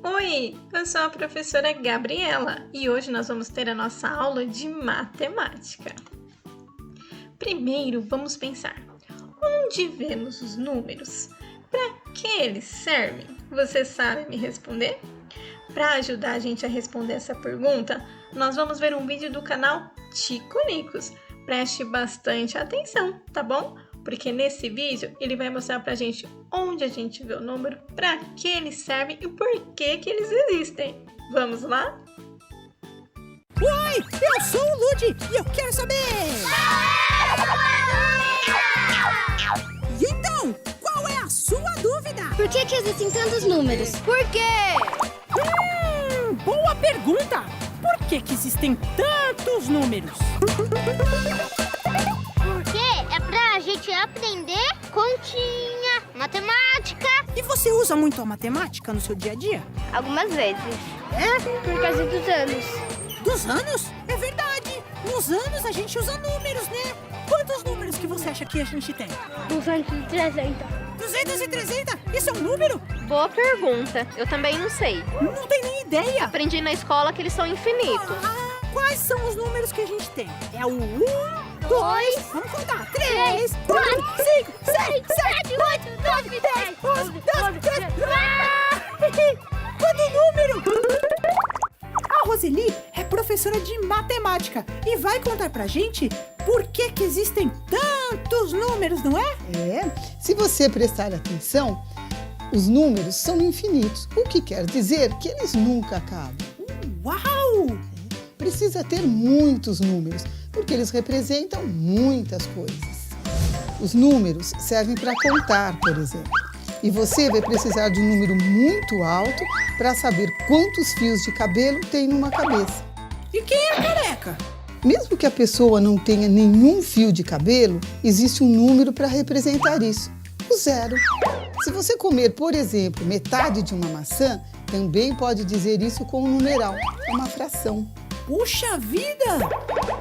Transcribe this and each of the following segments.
Oi, eu sou a professora Gabriela e hoje nós vamos ter a nossa aula de matemática. Primeiro, vamos pensar: onde vemos os números? Para que eles servem? Você sabe me responder? Para ajudar a gente a responder essa pergunta, nós vamos ver um vídeo do canal Ticonicos. Preste bastante atenção, tá bom? Porque nesse vídeo ele vai mostrar pra gente onde a gente vê o número, para que eles servem e por que eles existem. Vamos lá? Oi, eu sou o Ludi e eu quero saber! E então, qual é a sua dúvida? Por que existem tantos números? Por quê? Boa pergunta! Por que existem tantos números? Porque é pra gente aprender continha, matemática. E você usa muito a matemática no seu dia a dia? Algumas vezes. É? Por causa dos anos. Dos anos? É verdade! Nos anos a gente usa números, né? Quantos números que você acha que a gente tem? 230. 230? Isso é um número? Boa pergunta. Eu também não sei. Não tenho nem ideia! Aprendi na escola que eles são infinitos. Quais são os números que a gente tem? É o 1, 2, vamos contar, 3, 4, 5, 6, 7, 8, 9, 10, 11, 12, 13. Quanto número! A Roseli é professora de matemática e vai contar pra gente por que existem tantos números, não é? Se você prestar atenção, os números são infinitos, o que quer dizer que eles nunca acabam. Uau! Precisa ter muitos números, porque eles representam muitas coisas. Os números servem para contar, por exemplo. E você vai precisar de um número muito alto para saber quantos fios de cabelo tem numa cabeça. E quem é careca? Mesmo que a pessoa não tenha nenhum fio de cabelo, existe um número para representar isso, o zero. Se você comer, por exemplo, metade de uma maçã, também pode dizer isso com um numeral, uma fração. Puxa vida!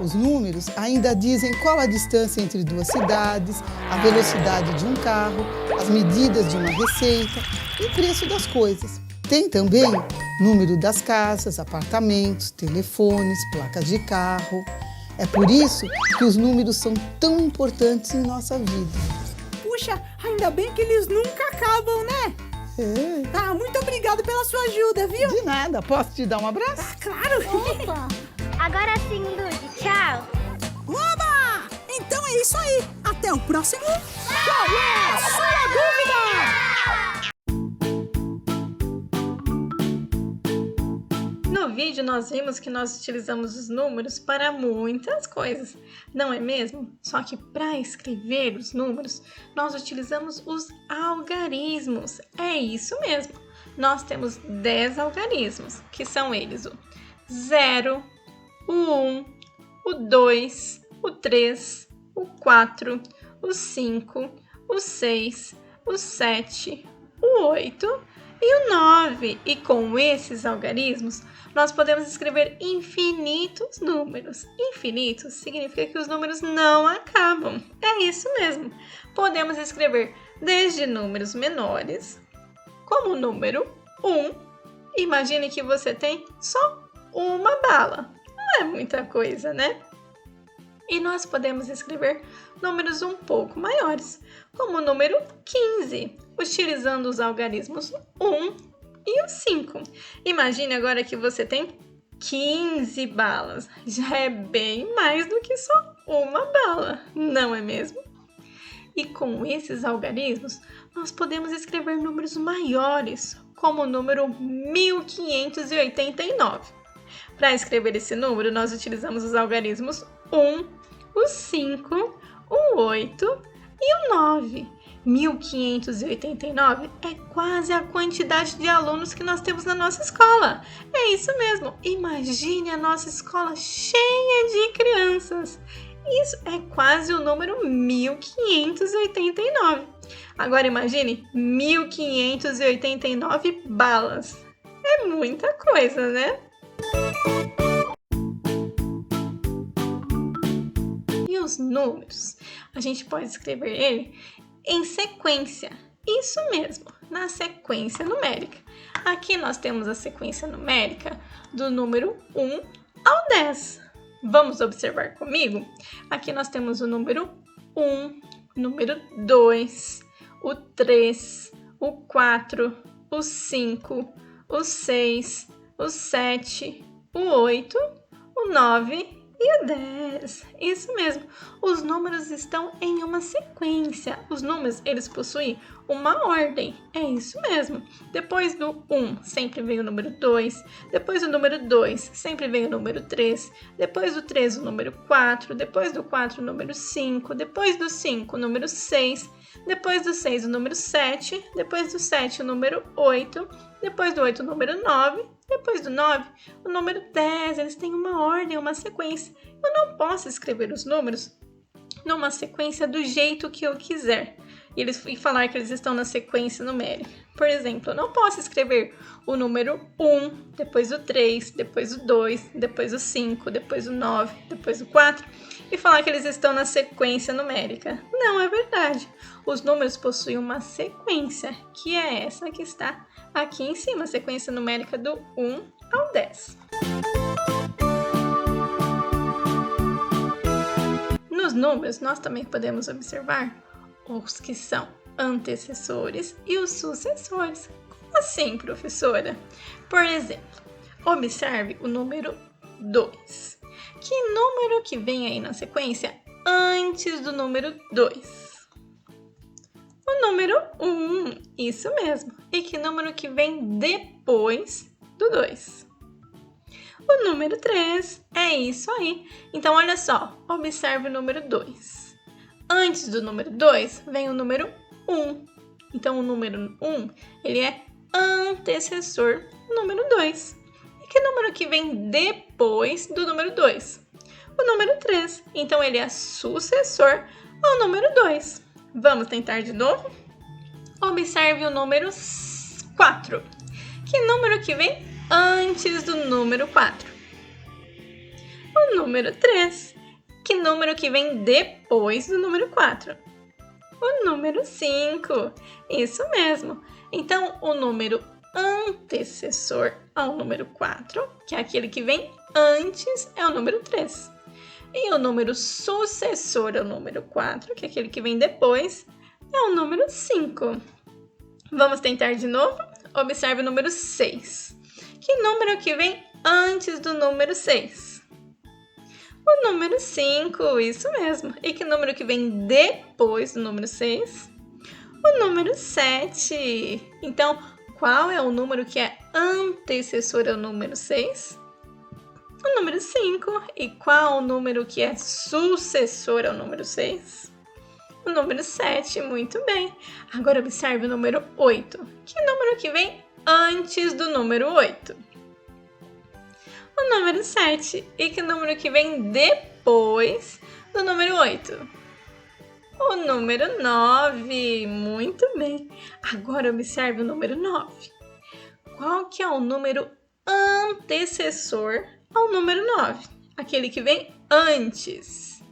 Os números ainda dizem qual a distância entre duas cidades, a velocidade de um carro, as medidas de uma receita e o preço das coisas. Tem também número das casas, apartamentos, telefones, placas de carro. É por isso que os números são tão importantes em nossa vida. Puxa, ainda bem que eles nunca acabam, né? Muito obrigado pela sua ajuda, viu? De nada, posso te dar um abraço? Claro! Opa! Agora sim, Ludi. Tchau. Oba! Então é isso aí. Até o próximo. Qual é a sua dúvida? No vídeo nós vimos que nós utilizamos os números para muitas coisas, não é mesmo? Só que para escrever os números, nós utilizamos os algarismos. É isso mesmo. Nós temos 10 algarismos, que são eles o 0, o 1, o 2, o 3, o 4, o 5, o 6, o 7, o 8 e o 9. E com esses algarismos, nós podemos escrever infinitos números. Infinitos significa que os números não acabam. É isso mesmo. Podemos escrever desde números menores, como o número 1. Imagine que você tem só uma bala. Não é muita coisa, né? E nós podemos escrever números um pouco maiores, como o número 15, utilizando os algarismos 1 e o 5. Imagine agora que você tem 15 balas. Já é bem mais do que só uma bala, não é mesmo? E com esses algarismos, nós podemos escrever números maiores, como o número 1589. Para escrever esse número, nós utilizamos os algarismos 1, o 5, o 8 e o 9. 1589 é quase a quantidade de alunos que nós temos na nossa escola. É isso mesmo. Imagine a nossa escola cheia de crianças. Isso é quase o número 1589. Agora imagine 1589 balas. É muita coisa, né? E os números? A gente pode escrever ele em sequência. Isso mesmo, na sequência numérica. Aqui nós temos a sequência numérica do número 1 ao 10. Vamos observar comigo? Aqui nós temos o número 1, o número 2, o 3, o 4, o 5, o 6, o 7, o 8, o 9 e o 10. Isso mesmo. Os números estão em uma sequência. Os números, eles possuem uma ordem. É isso mesmo. Depois do 1, sempre vem o número 2. Depois do número 2, sempre vem o número 3. Depois do 3, o número 4. Depois do 4, o número 5. Depois do 5, o número 6. Depois do 6, o número 7. Depois do 7, o número 8. Depois do 8, o número 9. Depois do 9, o número 10, eles têm uma ordem, uma sequência. Eu não posso escrever os números numa sequência do jeito que eu quiser e falar que eles estão na sequência numérica. Por exemplo, eu não posso escrever o número 1, depois o 3, depois o 2, depois o 5, depois o 9, depois o 4 e falar que eles estão na sequência numérica. Não é verdade. Os números possuem uma sequência, que é essa que está aqui em cima, a sequência numérica do 1 ao 10. Nos números, nós também podemos observar os que são antecessores e os sucessores. Como assim, professora? Por exemplo, observe o número 2. Que número que vem aí na sequência antes do número 2? O número 1, isso mesmo. E que número que vem depois do 2? O número 3, é isso aí. Então, olha só, observe o número 2. Antes do número 2, vem o número 1. Então, o número 1, ele é antecessor do número 2. E que número que vem depois do número 2? O número 3. Então, ele é sucessor ao número 2. Vamos tentar de novo? Observe o número 4. Que número que vem antes do número 4? O número 3. Que número que vem depois do número 4? O número 5. Isso mesmo. Então, o número antecessor ao número 4, que é aquele que vem antes, é o número 3. E o número sucessor ao número 4, que é aquele que vem depois, é o número 5. Vamos tentar de novo? Observe o número 6. Que número que vem antes do número 6? O número 5, isso mesmo. E que número que vem depois do número 6? O número 7. Então, qual é o número que é antecessor ao número 6? O número 5. E qual o número que é sucessor ao número 6? O número 7. Muito bem. Agora observe o número 8. Que número que vem antes do número 8? O número 7. E que número que vem depois do número 8? O número 9. Muito bem. Agora observe o número 9. Qual que é o número antecessor ao número 9? Aquele que vem antes.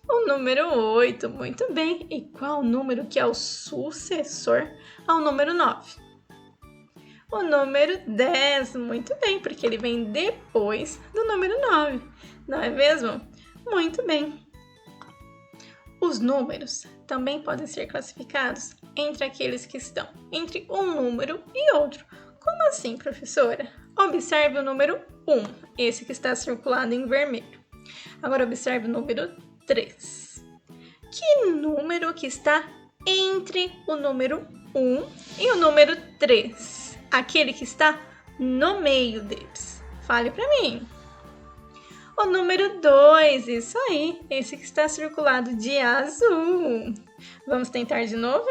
O número 8. Muito bem. E qual o número que é o sucessor ao número 9? O número 10, muito bem, porque ele vem depois do número 9, não é mesmo? Muito bem. Os números também podem ser classificados entre aqueles que estão entre um número e outro. Como assim, professora? Observe o número 1, esse que está circulado em vermelho. Agora observe o número 3. Que número que está entre o número 1 e o número 3? Aquele que está no meio deles. Fale para mim. O número 2, isso aí. Esse que está circulado de azul. Vamos tentar de novo?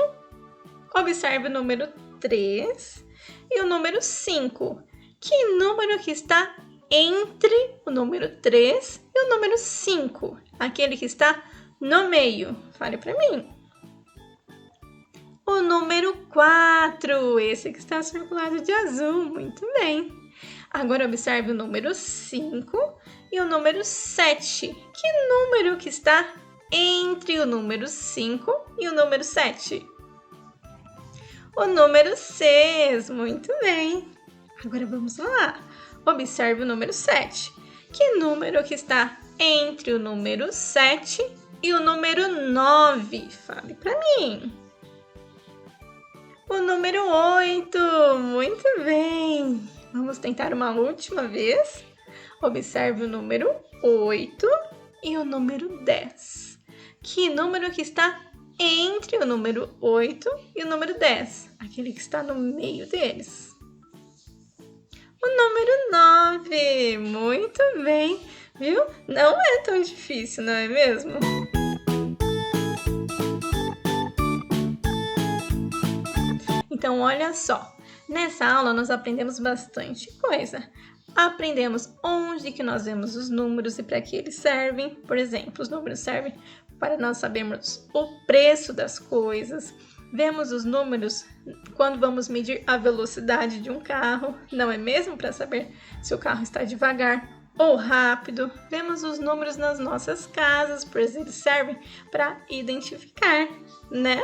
Observe o número 3 e o número 5. Que número que está entre o número 3 e o número 5? Aquele que está no meio. Fale para mim. O número 4, esse que está circulado de azul, muito bem. Agora observe o número 5 e o número 7. Que número que está entre o número 5 e o número 7? O número 6. Muito bem. Agora vamos lá. Observe o número 7. Que número que está entre o número 7 e o número 9? Fale para mim. O número 8. Muito bem. Vamos tentar uma última vez. Observe o número 8 e o número 10. Que número que está entre o número 8 e o número 10? Aquele que está no meio deles. O número 9. Muito bem. Viu? Não é tão difícil, não é mesmo? Então, olha só. Nessa aula, nós aprendemos bastante coisa. Aprendemos onde que nós vemos os números e para que eles servem. Por exemplo, os números servem para nós sabermos o preço das coisas. Vemos os números quando vamos medir a velocidade de um carro, não é mesmo? Para saber se o carro está devagar ou rápido. Vemos os números nas nossas casas, pois eles servem para identificar, né?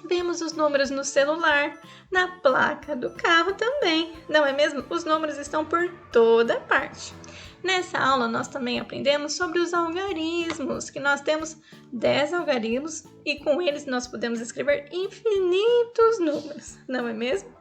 Vemos os números no celular, na placa do carro também, não é mesmo? Os números estão por toda parte. Nessa aula, nós também aprendemos sobre os algarismos, que nós temos 10 algarismos e com eles nós podemos escrever infinitos números, não é mesmo?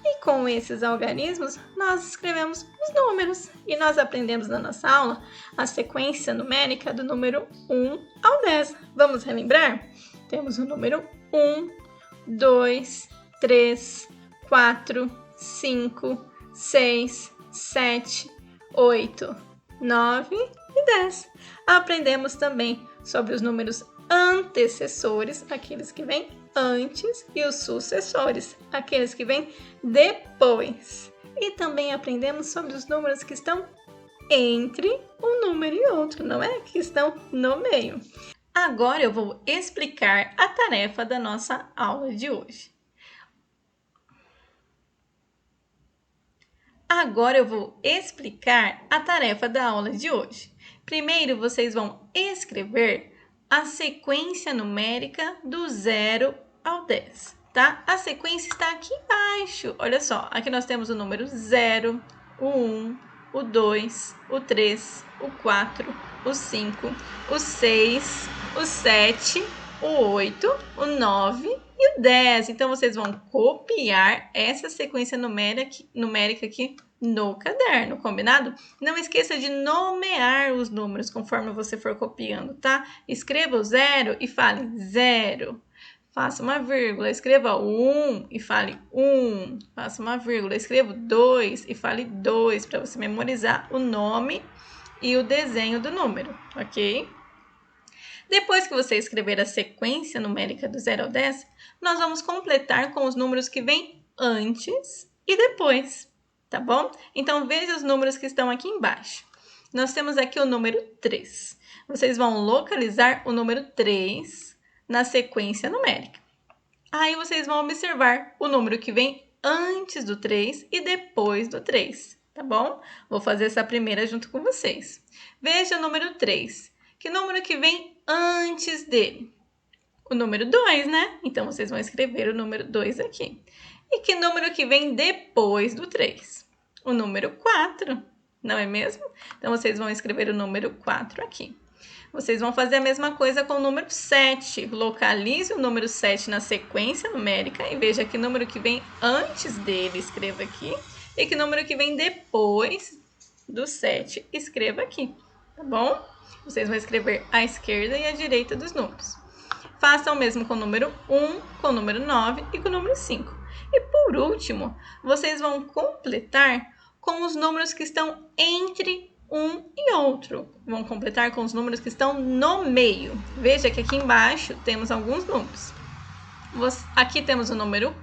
E com esses algarismos, nós escrevemos os números e nós aprendemos na nossa aula a sequência numérica do número 1 ao 10. Vamos relembrar? Temos o número 1, 2, 3, 4, 5, 6, 7, 8, 9 e 10. Aprendemos também sobre os números antecessores, aqueles que vêm antes, e os sucessores, aqueles que vêm depois. E também aprendemos sobre os números que estão entre um número e outro, não é? Que estão no meio. Agora eu vou explicar a tarefa da nossa aula de hoje. Agora eu vou explicar a tarefa da aula de hoje. Primeiro, vocês vão escrever a sequência numérica do 0 ao 10, tá? A sequência está aqui embaixo. Olha só, aqui nós temos o número 0, o 1, o 2, o 3, o 4, o 5, o 6, o 7, o 8, o 9 e o 10. Então, vocês vão copiar essa sequência numérica aqui no caderno, combinado? Não esqueça de nomear os números conforme você for copiando, tá? Escreva o 0 e fale 0. Faça uma vírgula, escreva o 1 e fale 1. Faça uma vírgula, escreva o 2 e fale 2, para você memorizar o nome e o desenho do número, ok? Depois que você escrever a sequência numérica do 0 ao 10, nós vamos completar com os números que vêm antes e depois, tá bom? Então, veja os números que estão aqui embaixo. Nós temos aqui o número 3. Vocês vão localizar o número 3 na sequência numérica. Aí, vocês vão observar o número que vem antes do 3 e depois do 3, tá bom? Vou fazer essa primeira junto com vocês. Veja o número 3. Que número que vem antes dele? O número 2, né? Então, vocês vão escrever o número 2 aqui. E que número que vem depois do 3? O número 4, não é mesmo? Então, vocês vão escrever o número 4 aqui. Vocês vão fazer a mesma coisa com o número 7. Localize o número 7 na sequência numérica e veja que número que vem antes dele, escreva aqui. E que número que vem depois do 7, escreva aqui, tá bom? Vocês vão escrever à esquerda e à direita dos números. Façam o mesmo com o número 1, com o número 9 e com o número 5. E por último, vocês vão completar com os números que estão entre um e outro. Vão completar com os números que estão no meio. Veja que aqui embaixo temos alguns números. Aqui temos o número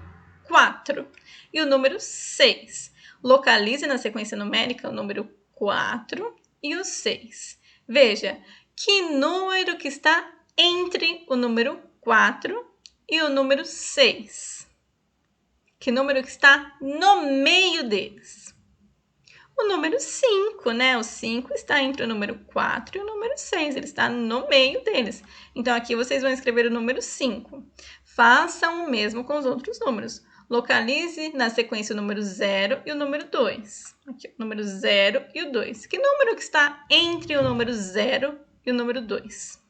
4 e o número 6. Localize na sequência numérica o número 4 e o 6. Veja que número que está entre o número 4 e o número 6. Que número que está no meio deles? O número 5, né? O 5 está entre o número 4 e o número 6. Ele está no meio deles. Então, aqui vocês vão escrever o número 5. Façam o mesmo com os outros números. Localize na sequência o número 0 e o número 2. Aqui, o número 0 e o 2. Que número que está entre o número 0 e o número 2?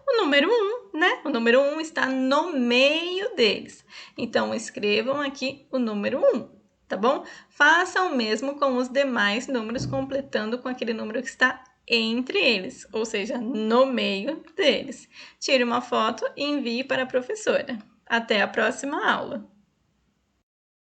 O número 1, né? O número 1 está no meio deles. Então, escrevam aqui o número 1, tá bom? Façam o mesmo com os demais números, completando com aquele número que está entre eles, ou seja, no meio deles. Tire uma foto e envie para a professora. Até a próxima aula!